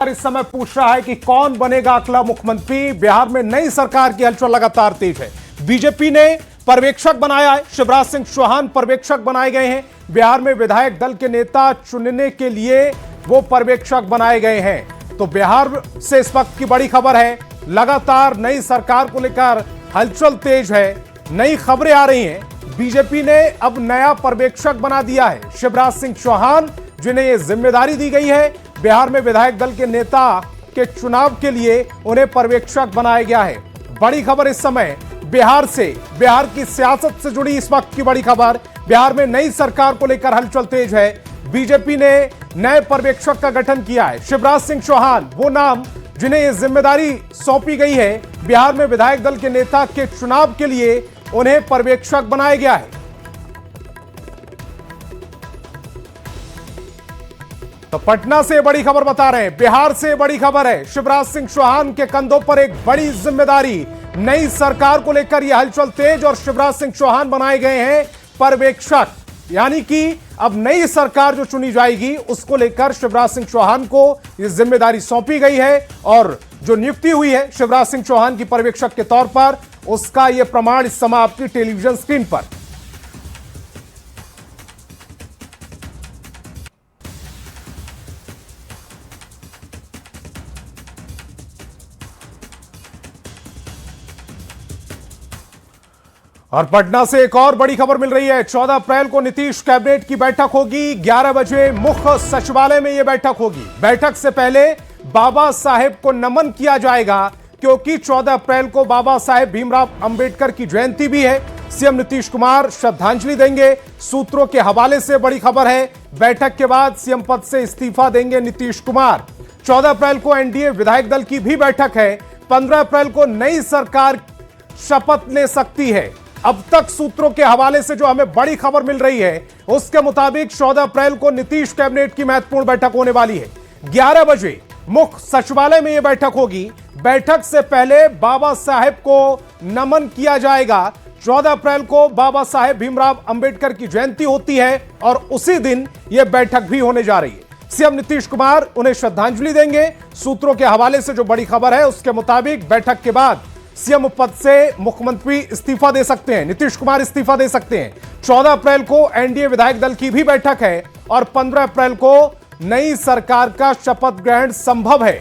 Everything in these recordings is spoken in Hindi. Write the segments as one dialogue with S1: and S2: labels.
S1: इस समय पूछ रहा है कि कौन बनेगा अगला मुख्यमंत्री। बिहार में नई सरकार की हलचल लगातार तेज है। बीजेपी ने पर्यवेक्षक बनाया है, शिवराज सिंह चौहान पर्यवेक्षक बनाए गए हैं। बिहार में विधायक दल के नेता चुनने के लिए वो पर्यवेक्षक बनाए गए हैं। तो बिहार से इस वक्त की बड़ी खबर है, लगातार नई सरकार को लेकर हलचल तेज है, नई खबरें आ रही हैं। बीजेपी ने अब नया पर्यवेक्षक बना दिया है शिवराज सिंह चौहान, जिन्हें यह जिम्मेदारी दी गई है। बिहार में विधायक दल के नेता के चुनाव के लिए उन्हें पर्यवेक्षक बनाया गया है। बड़ी खबर इस समय बिहार से, बिहार की सियासत से जुड़ी इस वक्त की बड़ी खबर। बिहार में नई सरकार को लेकर हलचल तेज है। बीजेपी ने नए पर्यवेक्षक का गठन किया है। शिवराज सिंह चौहान वो नाम जिन्हें यह जिम्मेदारी सौंपी गई है। बिहार में विधायक दल के नेता के चुनाव के लिए उन्हें पर्यवेक्षक बनाया गया है। तो पटना से बड़ी खबर बता रहे हैं, बिहार से बड़ी खबर है। शिवराज सिंह चौहान के कंधों पर एक बड़ी जिम्मेदारी, नई सरकार को लेकर यह हलचल तेज और शिवराज सिंह चौहान बनाए गए हैं पर्यवेक्षक। यानी कि अब नई सरकार जो चुनी जाएगी उसको लेकर शिवराज सिंह चौहान को यह जिम्मेदारी सौंपी गई है और जो नियुक्ति हुई है शिवराज सिंह चौहान की पर्यवेक्षक के तौर पर, उसका यह प्रमाण इस समय आपकी टेलीविजन स्क्रीन पर। और पटना से एक और बड़ी खबर मिल रही है। 14 अप्रैल को नीतीश कैबिनेट की बैठक होगी। 11 बजे मुख्य सचिवालय में यह बैठक होगी। बैठक से पहले बाबा साहेब को नमन किया जाएगा, क्योंकि 14 अप्रैल को बाबा साहेब भीमराव अंबेडकर की जयंती भी है। सीएम नीतीश कुमार श्रद्धांजलि देंगे। सूत्रों के हवाले से बड़ी खबर है, बैठक के बाद सीएम पद से इस्तीफा देंगे नीतीश कुमार। 14 अप्रैल को एनडीए विधायक दल की भी बैठक है। 15 अप्रैल को नई सरकार शपथ ले सकती है। अब तक सूत्रों के हवाले से जो हमें बड़ी खबर मिल रही है उसके मुताबिक 14 अप्रैल को नीतीश कैबिनेट की महत्वपूर्ण बैठक होने वाली है। 11 बजे मुख्य सचिवालय में यह बैठक होगी। बैठक से पहले बाबा साहेब को नमन किया जाएगा। 14 अप्रैल को बाबा साहेब भीमराव अंबेडकर की जयंती होती है और उसी दिन यह बैठक भी होने जा रही है। सीएम नीतीश कुमार उन्हें श्रद्धांजलि देंगे। सूत्रों के हवाले से जो बड़ी खबर है उसके मुताबिक बैठक के बाद सीएम पद से मुख्यमंत्री इस्तीफा दे सकते हैं, नीतीश कुमार इस्तीफा दे सकते हैं। 14 अप्रैल को एनडीए विधायक दल की भी बैठक है और 15 अप्रैल को नई सरकार का शपथ ग्रहण संभव है।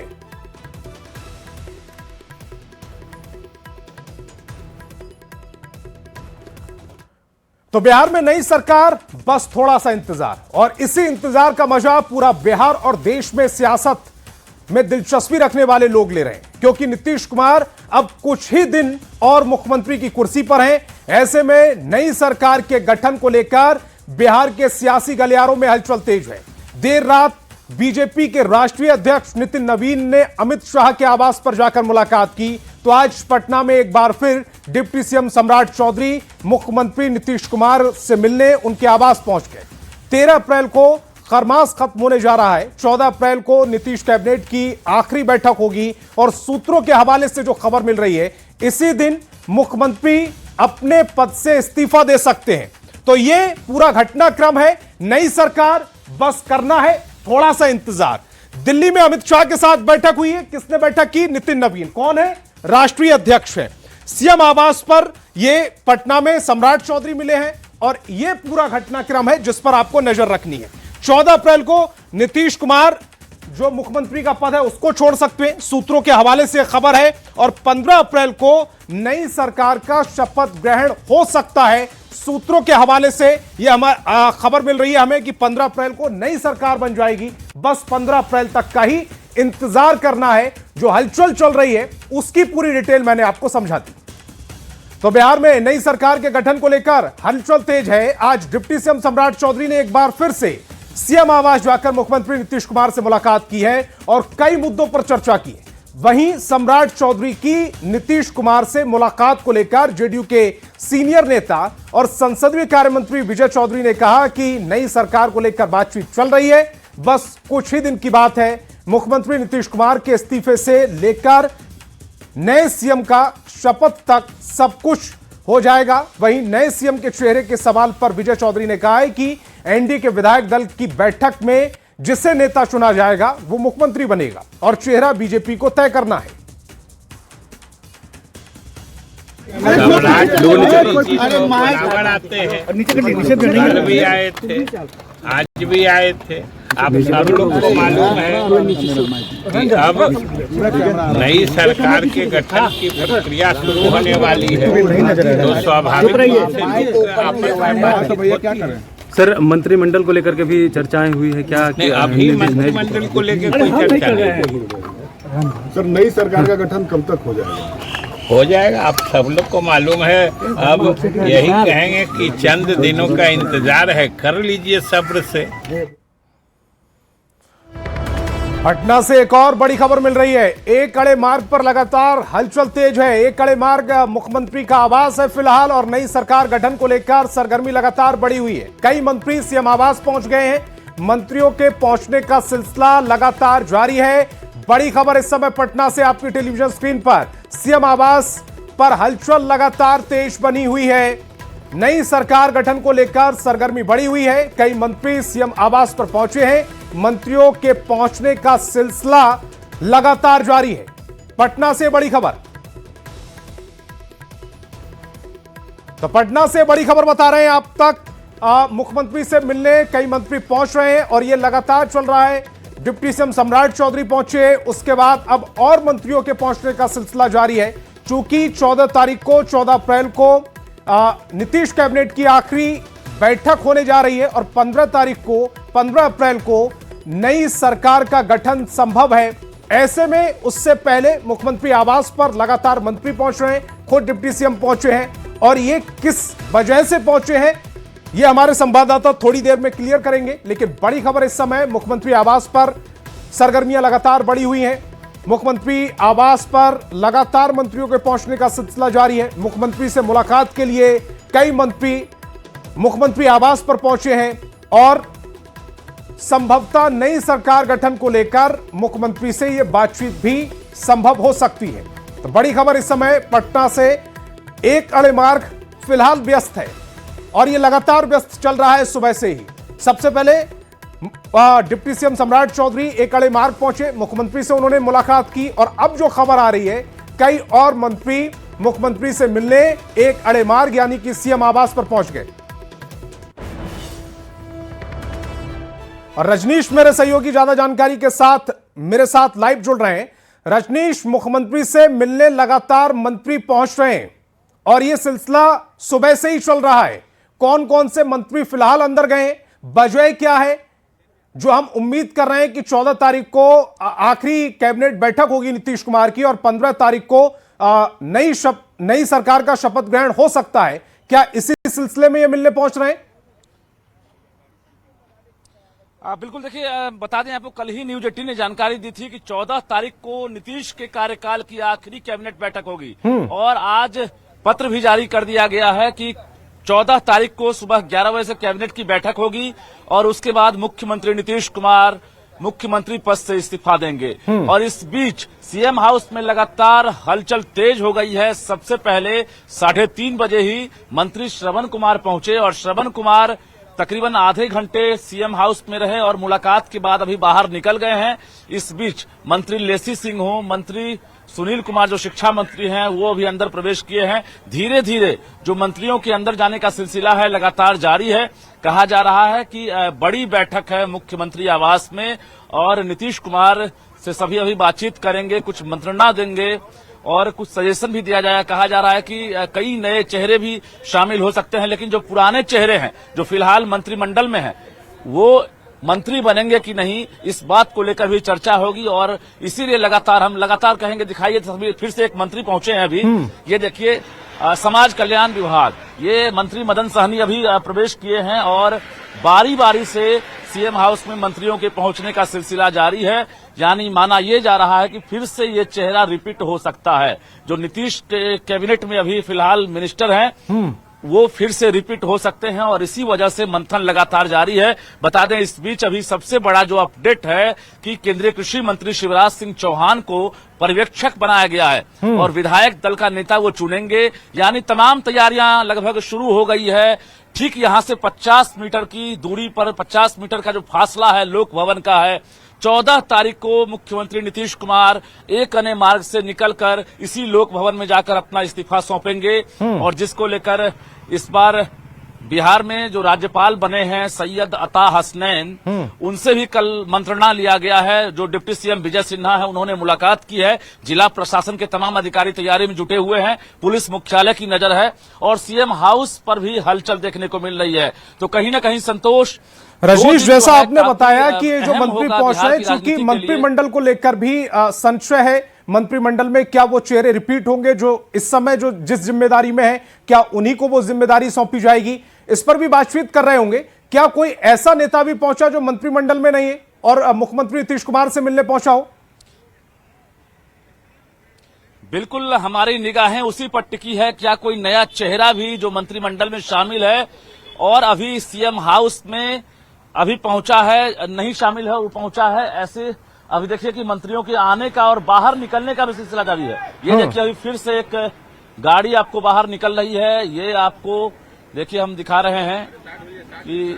S1: तो बिहार में नई सरकार, बस थोड़ा सा इंतजार, और इसी इंतजार का मजा पूरा बिहार और देश में सियासत में दिलचस्पी रखने वाले लोग ले रहे हैं, क्योंकि नीतीश कुमार अब कुछ ही दिन और मुख्यमंत्री की कुर्सी पर हैं। ऐसे में नई सरकार के गठन को लेकर बिहार के सियासी गलियारों में हलचल तेज है। देर रात बीजेपी के राष्ट्रीय अध्यक्ष नितिन नवीन ने अमित शाह के आवास पर जाकर मुलाकात की। तो आज पटना में एक बार फिर डिप्टी सीएम सम्राट चौधरी मुख्यमंत्री नीतीश कुमार से मिलने उनके आवास पहुंच गए। 13 अप्रैल को खरमास खत्म होने जा रहा है। 14 अप्रैल को नीतीश कैबिनेट की आखिरी बैठक होगी और सूत्रों के हवाले से जो खबर मिल रही है, इसी दिन मुख्यमंत्री अपने पद से इस्तीफा दे सकते हैं। तो ये पूरा घटनाक्रम है। नई सरकार, बस करना है थोड़ा सा इंतजार। दिल्ली में अमित शाह के साथ बैठक हुई है। किसने बैठक की? नितिन नवीन। कौन है? राष्ट्रीय अध्यक्ष है। सीएम आवास पर ये पटना में सम्राट चौधरी मिले हैं और यह पूरा घटनाक्रम है जिस पर आपको नजर रखनी है। 14 अप्रैल को नीतीश कुमार जो मुख्यमंत्री का पद है उसको छोड़ सकते हैं, सूत्रों के हवाले से खबर है, और 15 अप्रैल को नई सरकार का शपथ ग्रहण हो सकता है। सूत्रों के हवाले से यह हमें खबर मिल रही है हमें कि 15 अप्रैल को नई सरकार बन जाएगी। बस 15 अप्रैल तक का ही इंतजार करना है। जो हलचल चल रही है उसकी पूरी डिटेल मैंने आपको समझा दी। तो बिहार में नई सरकार के गठन को लेकर हलचल तेज है। आज डिप्टी सीएम सम्राट चौधरी ने एक बार फिर से सीएम आवास जाकर मुख्यमंत्री नीतीश कुमार से मुलाकात की है और कई मुद्दों पर चर्चा की है। वहीं सम्राट चौधरी की नीतीश कुमार से मुलाकात को लेकर जेडीयू के सीनियर नेता और संसदीय कार्य मंत्री विजय चौधरी ने कहा कि नई सरकार को लेकर बातचीत चल रही है, बस कुछ ही दिन की बात है। मुख्यमंत्री नीतीश कुमार के इस्तीफे से लेकर नए सीएम का शपथ तक सब कुछ हो जाएगा। वहीं नए सीएम के चेहरे के सवाल पर विजय चौधरी ने कहा है कि एनडीए के विधायक दल की बैठक में जिससे नेता चुना जाएगा वो मुख्यमंत्री बनेगा और चेहरा बीजेपी को तय करना है।
S2: आते हैं, कल भी आए थे, आज भी आए थे। आप सब लोग को मालूम है कि अब नई सरकार के गठन की प्रक्रिया शुरू होने वाली है, तो स्वाभाविक
S3: सर मंत्रिमंडल को लेकर के भी चर्चाएं हुई है क्या?
S2: नहीं, अभी मंत्रिमंडल को लेकर कोई चर्चा नहीं।
S4: सर नई सरकार का गठन कब तक हो जाएगा?
S2: हो जाएगा, आप सब लोग को मालूम है। अब यही कहेंगे कि चंद दिनों का इंतजार है, कर लीजिए सब्र से।
S1: पटना से एक और बड़ी खबर मिल रही है। एक कड़े मार्ग पर लगातार हलचल तेज है। एक कड़े मार्ग मुख्यमंत्री का आवास है फिलहाल, और नई सरकार गठन को लेकर सरगर्मी लगातार बढ़ी हुई है। कई मंत्री सीएम आवास पहुंच गए हैं। मंत्रियों के पहुंचने का सिलसिला लगातार जारी है। बड़ी खबर इस समय पटना से आपकी टेलीविजन स्क्रीन पर। सीएम आवास पर हलचल लगातार तेज बनी हुई है। नई सरकार गठन को लेकर सरगर्मी बढ़ी हुई है। कई मंत्री सीएम आवास पर पहुंचे हैं। मंत्रियों के पहुंचने का सिलसिला लगातार जारी है। पटना से बड़ी खबर। तो पटना से बड़ी खबर बता रहे हैं आप तक। मुख्यमंत्री से मिलने कई मंत्री पहुंच रहे हैं और यह लगातार चल रहा है। डिप्टी सीएम सम्राट चौधरी पहुंचे, उसके बाद अब और मंत्रियों के पहुंचने का सिलसिला जारी है। चूंकि 14 अप्रैल को नीतीश कैबिनेट की आखिरी बैठक होने जा रही है और 15 अप्रैल को नई सरकार का गठन संभव है। ऐसे में उससे पहले मुख्यमंत्री आवास पर लगातार मंत्री पहुंच रहे हैं, खुद डिप्टी सीएम पहुंचे हैं, और ये किस वजह से पहुंचे हैं ये हमारे संवाददाता थोड़ी देर में क्लियर करेंगे। लेकिन बड़ी खबर इस समय मुख्यमंत्री आवास पर सरगर्मियां लगातार बढ़ी हुई हैं। मुख्यमंत्री आवास पर लगातार मंत्रियों के पहुंचने का सिलसिला जारी है। मुख्यमंत्री से मुलाकात के लिए कई मंत्री मुख्यमंत्री आवास पर पहुंचे हैं और संभवतः नई सरकार गठन को लेकर मुख्यमंत्री से यह बातचीत भी संभव हो सकती है। तो बड़ी खबर इस समय पटना से। एक अड़े मार्ग फिलहाल व्यस्त है और यह लगातार व्यस्त चल रहा है सुबह से ही। सबसे पहले डिप्टी सीएम सम्राट चौधरी एक अड़े मार्ग पहुंचे, मुख्यमंत्री से उन्होंने मुलाकात की, और अब जो खबर आ रही है कई और मंत्री मुख्यमंत्री से मिलने एक अड़े मार्ग यानी कि सीएम आवास पर पहुंच गए। और रजनीश मेरे सहयोगी ज्यादा जानकारी के साथ मेरे साथ लाइव जुड़ रहे हैं। रजनीश, मुख्यमंत्री से मिलने लगातार मंत्री पहुंच रहे हैं और यह सिलसिला सुबह से ही चल रहा है। कौन कौन से मंत्री फिलहाल अंदर गए, वजह क्या है जो हम उम्मीद कर रहे हैं कि 14 तारीख को आखिरी कैबिनेट बैठक होगी नीतीश कुमार की और 15 तारीख को नई सरकार का शपथ ग्रहण हो सकता है। क्या इसी सिलसिले में ये मिलने पहुंच रहे हैं?
S5: बिल्कुल, देखिए बता दें आपको, कल ही न्यूज 18 ने जानकारी दी थी कि 14 तारीख को नीतीश के कार्यकाल की आखिरी कैबिनेट बैठक होगी और आज पत्र भी जारी कर दिया गया है कि 14 तारीख को सुबह 11 बजे से कैबिनेट की बैठक होगी और उसके बाद मुख्यमंत्री नीतीश कुमार मुख्यमंत्री पद से इस्तीफा देंगे। और इस बीच सीएम हाउस में लगातार हलचल तेज हो गई है। सबसे पहले 3:30 बजे ही मंत्री श्रवण कुमार पहुंचे और श्रवण कुमार तकरीबन आधे घंटे सीएम हाउस में रहे और मुलाकात के बाद अभी बाहर निकल गए हैं। इस बीच मंत्री लेसी सिंह हो, मंत्री सुनील कुमार जो शिक्षा मंत्री हैं वो भी अंदर प्रवेश किए हैं। धीरे धीरे जो मंत्रियों के अंदर जाने का सिलसिला है लगातार जारी है। कहा जा रहा है कि बड़ी बैठक है मुख्यमंत्री आवास में और नीतीश कुमार से सभी अभी बातचीत करेंगे, कुछ मंत्रणा देंगे और कुछ सजेशन भी दिया जाएगा। कहा जा रहा है कि कई नए चेहरे भी शामिल हो सकते हैं, लेकिन जो पुराने चेहरे हैं जो फिलहाल मंत्रिमंडल में हैं वो मंत्री बनेंगे कि नहीं, इस बात को लेकर भी चर्चा होगी। और इसीलिए हम लगातार कहेंगे, दिखाइए तस्वीर, फिर से एक मंत्री पहुंचे हैं अभी। ये देखिए समाज कल्याण विभाग, ये मंत्री मदन सहनी अभी प्रवेश किए हैं और बारी बारी से सीएम हाउस में मंत्रियों के पहुंचने का सिलसिला जारी है। यानी माना यह जा रहा है कि फिर से ये चेहरा रिपीट हो सकता है। जो नीतीश के कैबिनेट में अभी फिलहाल मिनिस्टर हैं वो फिर से रिपीट हो सकते हैं और इसी वजह से मंथन लगातार जारी है। बता दें इस बीच अभी सबसे बड़ा जो अपडेट है कि केंद्रीय कृषि मंत्री शिवराज सिंह चौहान को पर्यवेक्षक बनाया गया है और विधायक दल का नेता वो चुनेंगे, यानी तमाम तैयारियां लगभग शुरू हो गई है। ठीक यहां से 50 मीटर की दूरी पर 50 मीटर का जो फासला है लोक भवन का है। 14 तारीख को मुख्यमंत्री नीतीश कुमार एक अन्य मार्ग से निकलकर इसी लोक भवन में जाकर अपना इस्तीफा सौंपेंगे और जिसको लेकर इस बार बिहार में जो राज्यपाल बने हैं सैयद अता हसनैन, उनसे भी कल मंत्रणा लिया गया है। जो डिप्टी सीएम विजय सिन्हा है उन्होंने मुलाकात की है। जिला प्रशासन के तमाम अधिकारी तैयारी में जुटे हुए हैं, पुलिस मुख्यालय की नजर है और सीएम हाउस पर भी हलचल देखने को मिल रही है। तो कहीं ना कहीं संतोष
S1: रजनीश, जैसा आपने बताया कि ये जो मंत्री पहुंच रहे हैं, चूंकि मंत्रिमंडल को लेकर भी संशय है, मंत्रिमंडल में क्या वो चेहरे रिपीट होंगे जो इस समय जो जिस जिम्मेदारी में है, क्या उन्हीं को वो जिम्मेदारी सौंपी जाएगी, इस पर भी बातचीत कर रहे होंगे। क्या कोई ऐसा नेता भी पहुंचा जो मंत्रिमंडल में नहीं है और मुख्यमंत्री नीतीश कुमार से मिलने पहुंचा हो?
S5: बिल्कुल हमारी निगाहें उसी पर टिकी है। क्या कोई नया चेहरा भी जो मंत्रिमंडल में शामिल है और अभी सीएम हाउस में अभी पहुंचा है, नहीं शामिल है, वो पहुंचा है। ऐसे अभी देखिए कि मंत्रियों के आने का और बाहर निकलने का भी सिलसिला जारी है। ये देखिए अभी फिर से एक गाड़ी आपको बाहर निकल रही है। ये आपको देखिए हम दिखा रहे हैं कि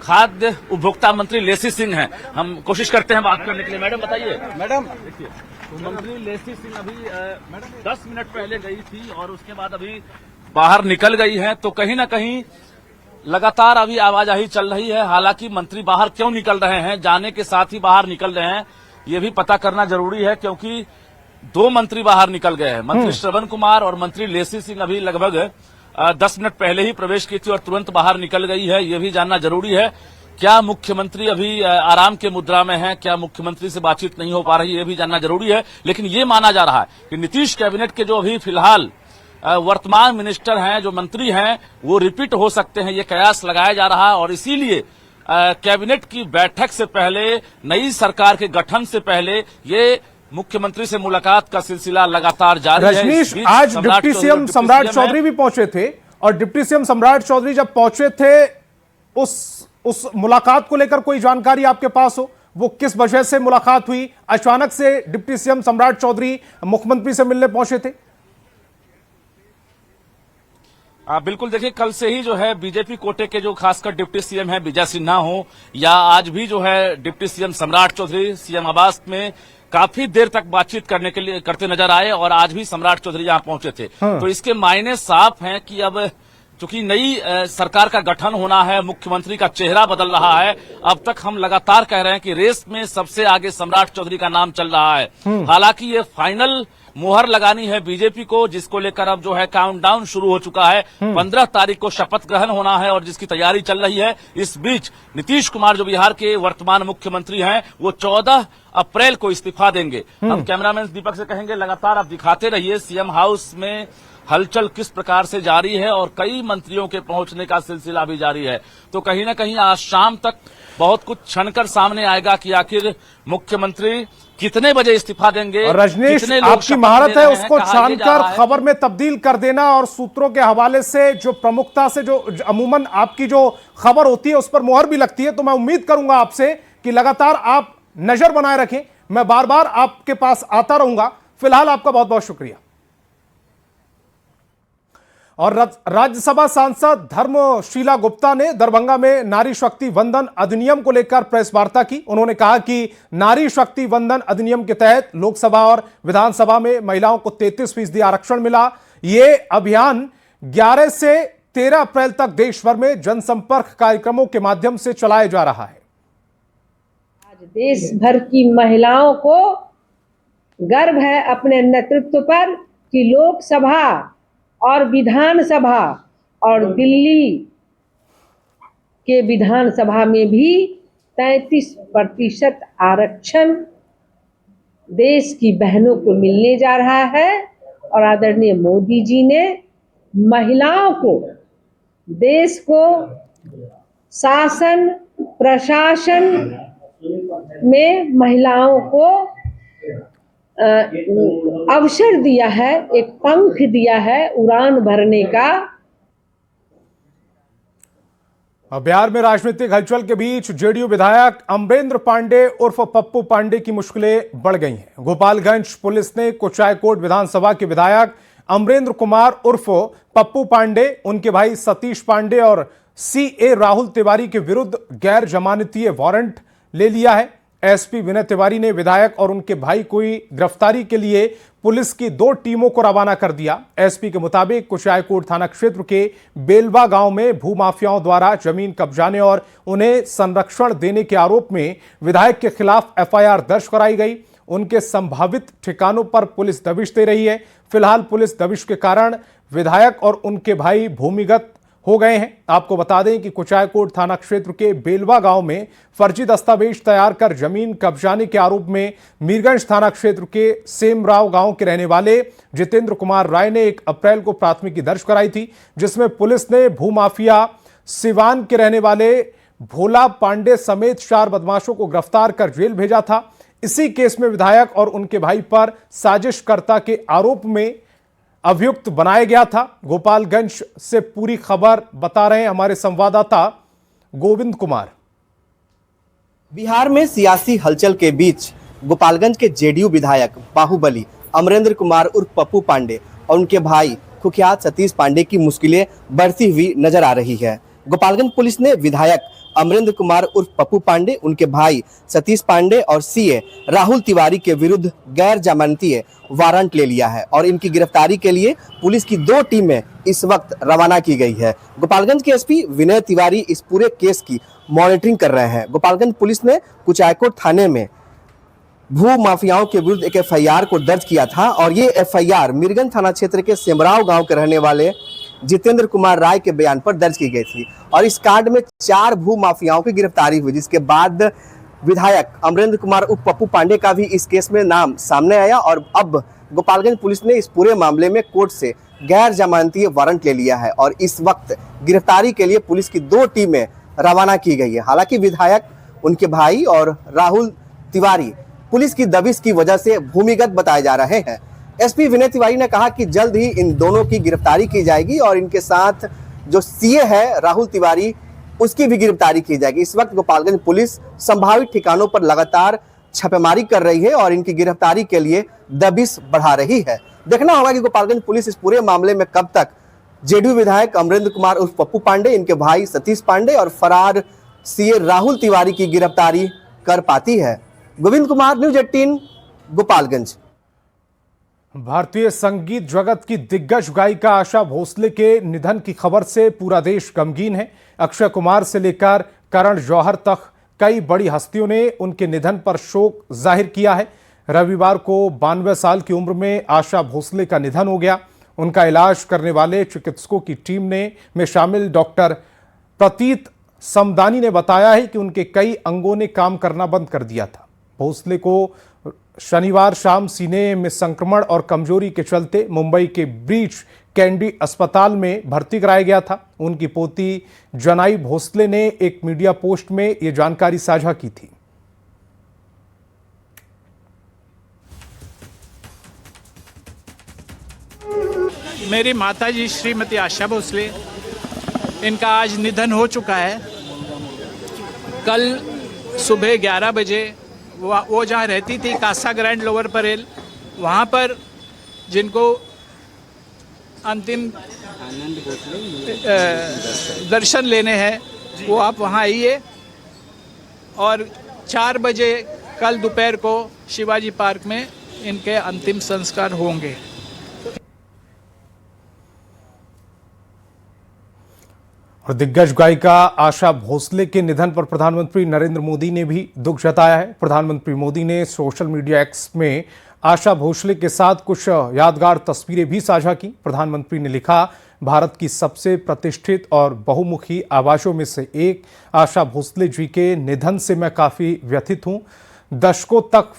S5: खाद्य उपभोक्ता मंत्री लेसी सिंह हैं। हम कोशिश करते हैं बात करने के लिए। मैडम बताइए। मैडम देखिए तो मंत्री लेसी सिंह अभी 10 मिनट पहले गई थी और उसके बाद अभी बाहर निकल गई है। तो कहीं ना कहीं लगातार अभी आवाजाही चल रही है। हालांकि मंत्री बाहर क्यों निकल रहे हैं, जाने के साथ ही बाहर निकल रहे हैं, ये भी पता करना जरूरी है, क्योंकि 2 मंत्री बाहर निकल गए हैं। मंत्री श्रवण कुमार और मंत्री लेसी सिंह अभी लगभग 10 मिनट पहले ही प्रवेश की थी और तुरंत बाहर निकल गई है। ये भी जानना जरूरी है। क्या मुख्यमंत्री अभी आराम के मुद्रा में हैं, क्या मुख्यमंत्री से बातचीत नहीं हो पा रही, ये भी जानना जरूरी है। लेकिन ये माना जा रहा है कि नीतीश कैबिनेट के जो अभी फिलहाल वर्तमान मिनिस्टर हैं, जो मंत्री हैं, वो रिपीट हो सकते हैं, ये कयास लगाया जा रहा है। और इसीलिए कैबिनेट की बैठक से पहले, नई सरकार के गठन से पहले ये मुख्यमंत्री से मुलाकात का सिलसिला लगातार जारी है।
S1: रजनीश, आज डिप्टी सीएम सम्राट चौधरी भी पहुंचे थे और डिप्टी सीएम सम्राट चौधरी जब पहुंचे थे, उस मुलाकात को लेकर कोई जानकारी आपके पास हो? वो किस वजह से मुलाकात हुई? अचानक से डिप्टी सीएम सम्राट चौधरी मुख्यमंत्री से मिलने पहुंचे थे?
S5: बिल्कुल देखिए, कल से ही जो है बीजेपी कोटे के जो खासकर डिप्टी सीएम है विजय सिन्हा हो या आज भी जो है डिप्टी सीएम सम्राट चौधरी सीएम आवास में काफी देर तक बातचीत करते नजर आए और आज भी सम्राट चौधरी यहां पहुंचे थे। तो इसके मायने साफ हैं कि अब चूंकि नई सरकार का गठन होना है, मुख्यमंत्री का चेहरा बदल रहा है। अब तक हम लगातार कह रहे हैं कि रेस में सबसे आगे सम्राट चौधरी का नाम चल रहा है। हालांकि ये फाइनल मुहर लगानी है बीजेपी को, जिसको लेकर अब जो है काउंटडाउन शुरू हो चुका है। 15 तारीख को शपथ ग्रहण होना है और जिसकी तैयारी चल रही है। इस बीच नीतीश कुमार जो बिहार के वर्तमान मुख्यमंत्री हैं, वो 14 अप्रैल को इस्तीफा देंगे। हम कैमरामैन दीपक से कहेंगे लगातार आप दिखाते रहिए सीएम हाउस में हलचल किस प्रकार से जारी है और कई मंत्रियों के पहुंचने का सिलसिला भी जारी है। तो कहीं ना कहीं आज शाम तक बहुत कुछ छनकर सामने आएगा कि आखिर मुख्यमंत्री कितने बजे इस्तीफा देंगे।
S1: और रजनीश, आपकी महारत है उसको छानकर खबर में तब्दील कर देना और सूत्रों के हवाले से जो प्रमुखता से जो अमूमन आपकी जो खबर होती है उस पर मुहर भी लगती है। तो मैं उम्मीद करूंगा आपसे कि लगातार आप नजर बनाए रखें। मैं बार बार आपके पास आता रहूंगा। फिलहाल आपका बहुत बहुत शुक्रिया। और राज्यसभा सांसद धर्मशीला गुप्ता ने दरभंगा में नारी शक्ति वंदन अधिनियम को लेकर प्रेस वार्ता की। उन्होंने कहा कि नारी शक्ति वंदन अधिनियम के तहत लोकसभा और विधानसभा में महिलाओं को 33% आरक्षण मिला। ये अभियान 11 से 13 अप्रैल तक देश भर में जनसंपर्क कार्यक्रमों के माध्यम से चलाया जा रहा है।
S6: आज देश भर की महिलाओं को गर्व है अपने नेतृत्व पर कि लोकसभा और विधानसभा और दिल्ली के विधानसभा में भी 33% आरक्षण देश की बहनों को मिलने जा रहा है। और आदरणीय मोदी जी ने महिलाओं को, देश को शासन प्रशासन में महिलाओं को अवसर दिया है, एक पंख दिया है उड़ान भरने का।
S1: अब बिहार में राजनीतिक हलचल के बीच जेडीयू विधायक अमरेंद्र पांडे उर्फ पप्पू पांडे की मुश्किलें बढ़ गई हैं। गोपालगंज पुलिस ने कुचायकोट विधानसभा के विधायक अमरेंद्र कुमार उर्फ पप्पू पांडे, उनके भाई सतीश पांडे और सीए राहुल तिवारी के विरुद्ध गैर जमानतीय वारंट ले लिया है। एसपी विनय तिवारी ने विधायक और उनके भाई को गिरफ्तारी के लिए पुलिस की 2 टीमों को रवाना कर दिया। एसपी के मुताबिक कुचायकोट थाना क्षेत्र के बेलवा गांव में भूमाफियाओं द्वारा जमीन कब्जाने और उन्हें संरक्षण देने के आरोप में विधायक के खिलाफ एफआईआर दर्ज कराई गई। उनके संभावित ठिकानों पर पुलिस दबिश दे रही है। फिलहाल पुलिस दबिश के कारण विधायक और उनके भाई भूमिगत हो गए हैं। आपको बता दें कि कुचायकोट थाना क्षेत्र के बेलवा गांव में फर्जी दस्तावेज तैयार कर जमीन कब्जाने के आरोप में मीरगंज थाना क्षेत्र के सेमराव गांव के रहने वाले जितेंद्र कुमार राय ने 1 अप्रैल को प्राथमिकी दर्ज कराई थी, जिसमें पुलिस ने भूमाफिया सिवान के रहने वाले भोला पांडे समेत 4 बदमाशों को गिरफ्तार कर जेल भेजा था। इसी केस में विधायक और उनके भाई पर साजिशकर्ता के आरोप में अभियुक्त बनाया गया था। गोपालगंज से पूरी खबर बता रहे हैं हमारे संवाददाता गोविंद कुमार।
S7: बिहार में सियासी हलचल के बीच गोपालगंज के जेडीयू विधायक बाहुबली अमरेंद्र कुमार उर्फ पप्पू पांडे और उनके भाई कुख्यात सतीश पांडे की मुश्किलें बढ़ती हुई नजर आ रही है। गोपालगंज पुलिस ने विधायक अमरेंद्र कुमार उर्फ पप्पू पांडे, उनके भाई सतीश पांडे और सीए राहुल तिवारी के विरुद्ध गैर जमानतीय वारंट ले लिया है और इनकी गिरफ्तारी के लिए पुलिस की 2 टीमें इस वक्त रवाना की गई है। गोपालगंज के एसपी विनय तिवारी इस पूरे केस की मॉनिटरिंग कर रहे हैं। गोपालगंज पुलिस ने कुचायकोट थाने में भू माफियाओं के विरुद्ध एक एफआईआर को दर्ज किया था और ये एफआईआर मीरगंज थाना क्षेत्र के सेमराव गांव के रहने वाले जितेंद्र कुमार राय के बयान पर दर्ज की गई थी और इस कांड में 4 भू माफियाओं की गिरफ्तारी हुई, जिसके बाद विधायक अमरेंद्र कुमार उर्फ पप्पू पांडे का भी इस केस में नाम सामने आया और अब गोपालगंज पुलिस ने इस पूरे मामले में कोर्ट से गैर जमानतीय वारंट ले लिया है और इस वक्त गिरफ्तारी के लिए पुलिस की 2 टीमें रवाना की गई है। हालांकि विधायक, उनके भाई और राहुल तिवारी पुलिस की दबिश की वजह से भूमिगत बताए जा रहे हैं। एसपी विनय तिवारी ने कहा कि जल्द ही इन दोनों की गिरफ्तारी की जाएगी और इनके साथ जो सीए है राहुल तिवारी, उसकी भी गिरफ्तारी की जाएगी। इस वक्त गोपालगंज पुलिस संभावित ठिकानों पर लगातार छापेमारी कर रही है और इनकी गिरफ्तारी के लिए दबिश बढ़ा रही है। देखना होगा कि गोपालगंज पुलिस इस पूरे मामले में कब तक जेडीयू विधायक अमरेंद्र कुमार उर्फ पप्पू पांडे, इनके भाई सतीश पांडे और फरार सीए राहुल तिवारी की गिरफ्तारी कर पाती है। गोविंद कुमार, न्यूज 18, गोपालगंज।
S1: भारतीय संगीत जगत की दिग्गज गायिका आशा भोसले के निधन की खबर से पूरा देश गमगीन है। अक्षय कुमार से लेकर करण जौहर तक कई बड़ी हस्तियों ने उनके निधन पर शोक जाहिर किया है। रविवार को 92 साल की उम्र में आशा भोसले का निधन हो गया। उनका इलाज करने वाले चिकित्सकों की टीम में शामिल डॉक्टर प्रतीत समदानी ने बताया है कि उनके कई अंगों ने काम करना बंद कर दिया था। भोसले को शनिवार शाम सीने में संक्रमण और कमजोरी के चलते मुंबई के ब्रीच कैंडी अस्पताल में भर्ती कराया गया था। उनकी पोती जनाई भोसले ने एक मीडिया पोस्ट में यह जानकारी साझा की थी।
S8: मेरी माताजी श्रीमती आशा भोसले, इनका आज निधन हो चुका है। कल सुबह 11 बजे वो जहाँ रहती थी कासा ग्रैंड लोअर परेल, वहाँ पर जिनको अंतिम दर्शन लेने हैं वो आप वहाँ आइए और 4 बजे कल दोपहर को शिवाजी पार्क में इनके अंतिम संस्कार होंगे।
S1: और दिग्गज गायिका आशा भोसले के निधन पर प्रधानमंत्री नरेंद्र मोदी ने भी दुख जताया है। प्रधानमंत्री मोदी ने सोशल मीडिया एक्स में आशा भोसले के साथ कुछ यादगार तस्वीरें भी साझा की। प्रधानमंत्री ने लिखा, भारत की सबसे प्रतिष्ठित और बहुमुखी आवाज़ों में से एक आशा भोसले जी के निधन से मैं काफ़ी व्यथित हूँ। दशकों तक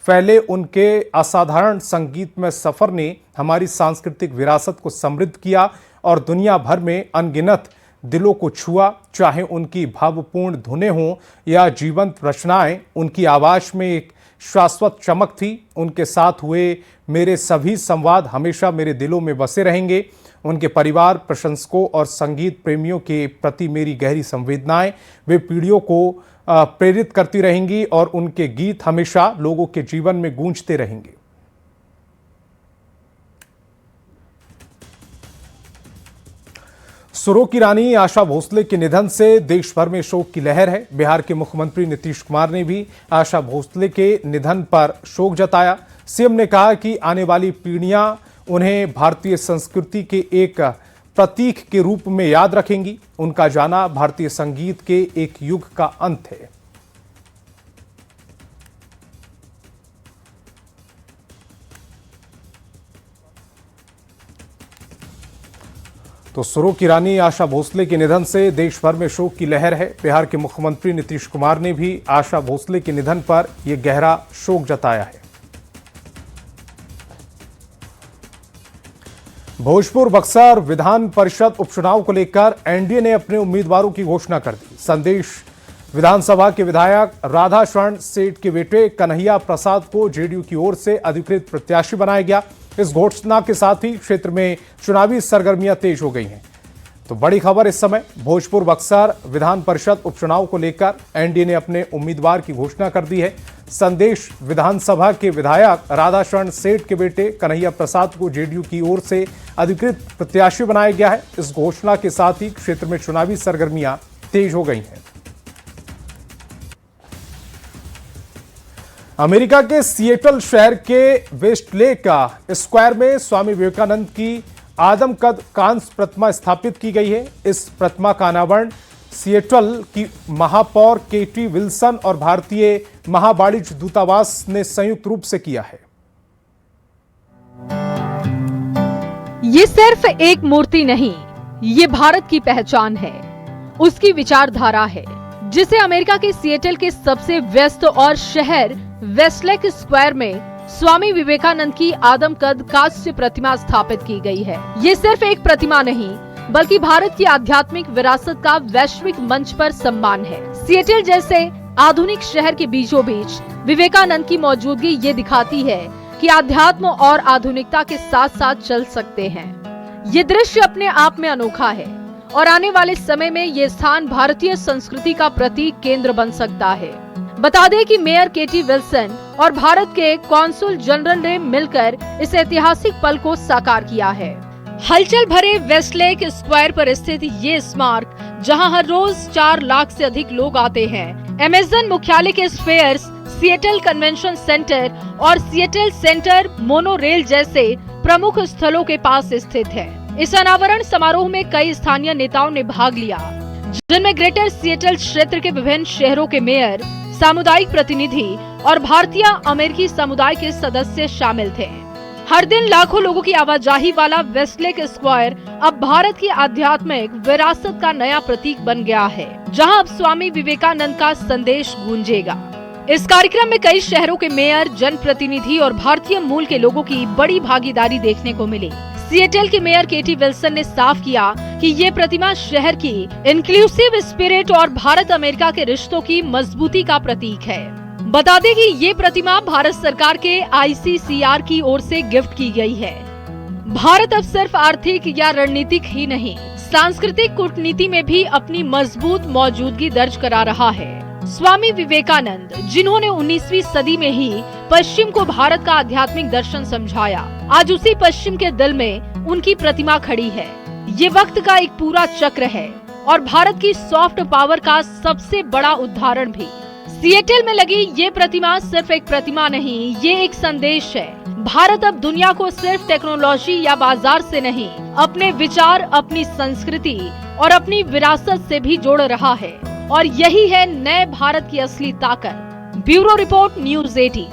S1: फैले उनके असाधारण संगीतमय सफ़र ने हमारी सांस्कृतिक विरासत को समृद्ध किया और दुनिया भर में अनगिनत दिलों को छुआ। चाहे उनकी भावपूर्ण धुनें हों या जीवंत रचनाएं, उनकी आवाज़ में एक शाश्वत चमक थी। उनके साथ हुए मेरे सभी संवाद हमेशा मेरे दिलों में बसे रहेंगे। उनके परिवार, प्रशंसकों और संगीत प्रेमियों के प्रति मेरी गहरी संवेदनाएं वे पीढ़ियों को प्रेरित करती रहेंगी और उनके गीत हमेशा लोगों के जीवन में गूंजते रहेंगे। सुरों की रानी आशा भोसले के निधन से देश भर में शोक की लहर है। बिहार के मुख्यमंत्री नीतीश कुमार ने भी आशा भोसले के निधन पर शोक जताया। सीएम ने कहा कि आने वाली पीढ़ियां उन्हें भारतीय संस्कृति के एक प्रतीक के रूप में याद रखेंगी। उनका जाना भारतीय संगीत के एक युग का अंत है। तो सुरों की रानी आशा भोसले के निधन से देश भर में शोक की लहर है। बिहार के मुख्यमंत्री नीतीश कुमार ने भी आशा भोसले के निधन पर यह गहरा शोक जताया है। भोजपुर बक्सर विधान परिषद उपचुनाव को लेकर एनडीए ने अपने उम्मीदवारों की घोषणा कर दी। संदेश विधानसभा के विधायक राधाशरण सेठ के बेटे कन्हैया प्रसाद को जेडीयू की ओर से अधिकृत प्रत्याशी बनाया गया। इस घोषणा के साथ ही क्षेत्र में चुनावी सरगर्मियां तेज हो गई हैं। तो बड़ी खबर इस समय भोजपुर बक्सर विधान परिषद उपचुनाव को लेकर एनडीए ने अपने उम्मीदवार की घोषणा कर दी है। संदेश विधानसभा के विधायक राधाशरण सेठ के बेटे कन्हैया प्रसाद को जेडीयू की ओर से अधिकृत प्रत्याशी बनाया गया है। इस घोषणा के साथ ही क्षेत्र में चुनावी सरगर्मियां तेज हो गई हैं। अमेरिका के सिएटल शहर के वेस्टलेक स्क्वायर में स्वामी विवेकानंद की आदमकद कांस्य प्रतिमा स्थापित की गई है। इस प्रतिमा का अनावरण सिएटल की महापौर केटी विल्सन और भारतीय महावाणिज्य दूतावास ने संयुक्त रूप से किया है।
S9: ये सिर्फ एक मूर्ति नहीं, ये भारत की पहचान है, उसकी विचारधारा है, जिसे अमेरिका के सिएटल के सबसे व्यस्त और शहर वेस्टलेक स्क्वायर में स्वामी विवेकानंद की आदमकद कांस्य प्रतिमा स्थापित की गई है। ये सिर्फ एक प्रतिमा नहीं, बल्कि भारत की आध्यात्मिक विरासत का वैश्विक मंच पर सम्मान है। सिएटल जैसे आधुनिक शहर के बीचों बीच विवेकानंद की मौजूदगी ये दिखाती है कि आध्यात्म और आधुनिकता के साथ साथ चल सकते हैं। ये दृश्य अपने आप में अनोखा है और आने वाले समय में ये स्थान भारतीय संस्कृति का प्रतीक केंद्र बन सकता है। बता दें कि मेयर केटी विल्सन और भारत के कॉन्सुल जनरल ने मिलकर इस ऐतिहासिक पल को साकार किया है। हलचल भरे वेस्टलेक स्क्वायर पर स्थित ये स्मारक, जहां हर रोज 4 लाख से अधिक लोग आते हैं, अमेज़न मुख्यालय के स्फेयर्स, सिएटल कन्वेंशन सेंटर और सिएटल सेंटर मोनोरेल जैसे प्रमुख स्थलों के पास स्थित है। इस अनावरण समारोह में कई स्थानीय नेताओं ने भाग लिया, जिनमें ग्रेटर सिएटल क्षेत्र के विभिन्न शहरों के मेयर, सामुदायिक प्रतिनिधि और भारतीय अमेरिकी समुदाय के सदस्य शामिल थे। हर दिन लाखों लोगों की आवाजाही वाला वेस्टलेक स्क्वायर अब भारत की आध्यात्मिक विरासत का नया प्रतीक बन गया है, जहां अब स्वामी विवेकानंद का संदेश गूंजेगा। इस कार्यक्रम में कई शहरों के मेयर, जनप्रतिनिधि और भारतीय मूल के लोगों की बड़ी भागीदारी देखने को मिली। सिएटल के मेयर केटी विल्सन ने साफ किया कि ये प्रतिमा शहर की इंक्लूसिव स्पिरिट और भारत अमेरिका के रिश्तों की मजबूती का प्रतीक है। बता दें कि ये प्रतिमा भारत सरकार के ICCR की ओर से गिफ्ट की गई है। भारत अब सिर्फ आर्थिक या रणनीतिक ही नहीं, सांस्कृतिक कूटनीति में भी अपनी मजबूत मौजूदगी दर्ज करा रहा है। स्वामी विवेकानंद, जिन्होंने 19वीं सदी में ही पश्चिम को भारत का आध्यात्मिक दर्शन समझाया, आज उसी पश्चिम के दिल में उनकी प्रतिमा खड़ी है। ये वक्त का एक पूरा चक्र है और भारत की सॉफ्ट पावर का सबसे बड़ा उदाहरण भी। सिएटल में लगी ये प्रतिमा सिर्फ एक प्रतिमा नहीं, ये एक संदेश है। भारत अब दुनिया को सिर्फ टेक्नोलॉजी या बाजार से नहीं, अपने विचार, अपनी संस्कृति और अपनी विरासत से भी जोड़ रहा है, और यही है नए भारत की असली ताकत। Bureau report, news 18।